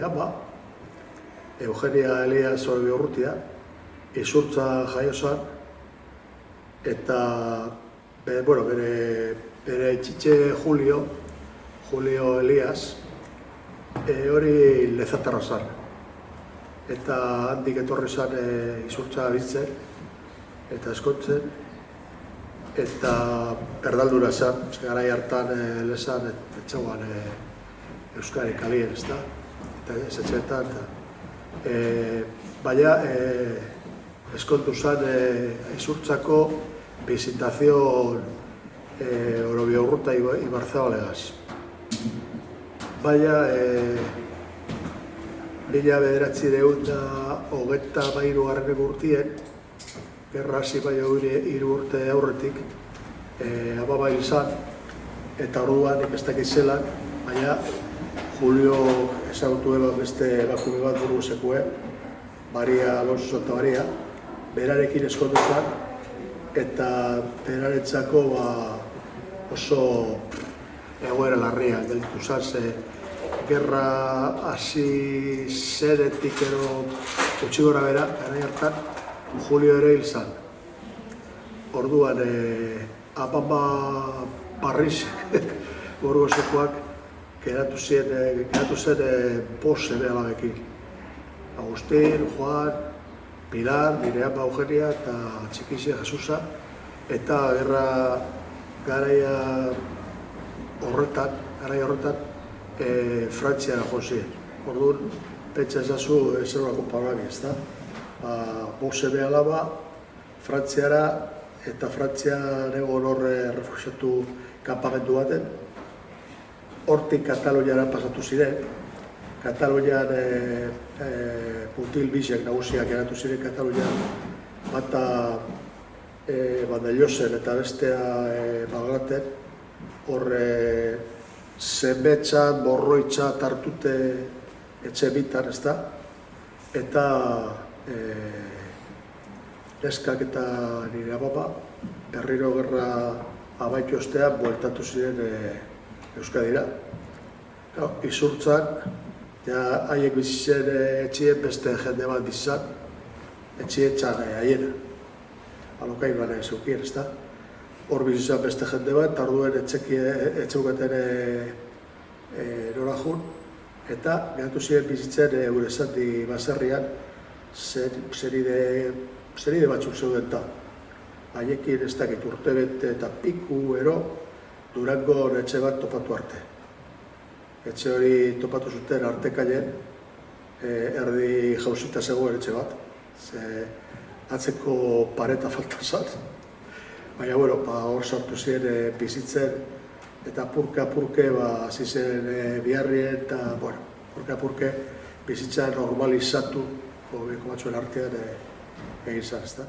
ama, Eugenia Elias Orbiurrutia, Izurtza jaio zan, eta bere txitxe Julio Elias, hori lezatarra zan. Eta handik etorri zan Izurtza bitzen, eta eskontzen, eta erdaldura zan, garai hartan lezan etxauan Euskari kalien, ezta? Eta esetxeetan, baina eskontu zan Izurtzako Visitación Orobiurruta Ibarzabalegas. Baina, 1923 urtien, gerra hasi baina 3 urte aurretik, ama izan, eta orduan ikestak izelan, baina Julio ezagutu beste emakume bat buru zekue, Maria Alonso Santa Maria, berarekin eskondu zan, eta berarentzako oso egoera larria gelditu zan, ze gerra hasi zenetik edo utzi gora bera, garai hartan, Julio ere hil zan. Orduan, Amama Barriz, Burgosekoak, geratu zen bost seme alabekin. Agustin, Juan, Pilar, nire ama Eugenia eta txikizia Jesusa, eta gerra garai horretan, Frantziara jo ziren. Orduan, pentsa ezazu zer horako panabi, ezta? Bost seme alaba, Frantziara, eta Frantzian egon horre refugiatu kanpamentu baten. Hortik Kataluniara pasatu ziren. Katalunian putil bisek nagusiak eratu ziren Katalunian. Bata Bandellosen eta bestea Malgraten. Horre zenbetzat, borroitzat hartute etxe bitan, ezta? Eta neskak eta nire amama berriro gerra amaitu ostean bueltatu ziren Euskadira. Izurtzan, haiek bizitzen etxien beste jende bat bizizan, etxien txan haiena. Alokairuan zeukien, ezta? Hor bizitzen beste jende bat, eta orduen etxeukaten nora jun, eta geratu ziren bizitzen gure zati baserrian zeride batzuk zeuden eta. Haiekin ez dakit urtebete eta piku ero Durangon etxe bat topatu arte. Etxe hori topatu zuten Artekaien, erdi jauzita zegoen etxe bat. Atzeko pareta falta zan. Baina, hor sortu ziren bizitzen, eta purke hasi zen biharrien, eta, purke bizitzen normalizatu, beko batzuen artean egin zan, ezta?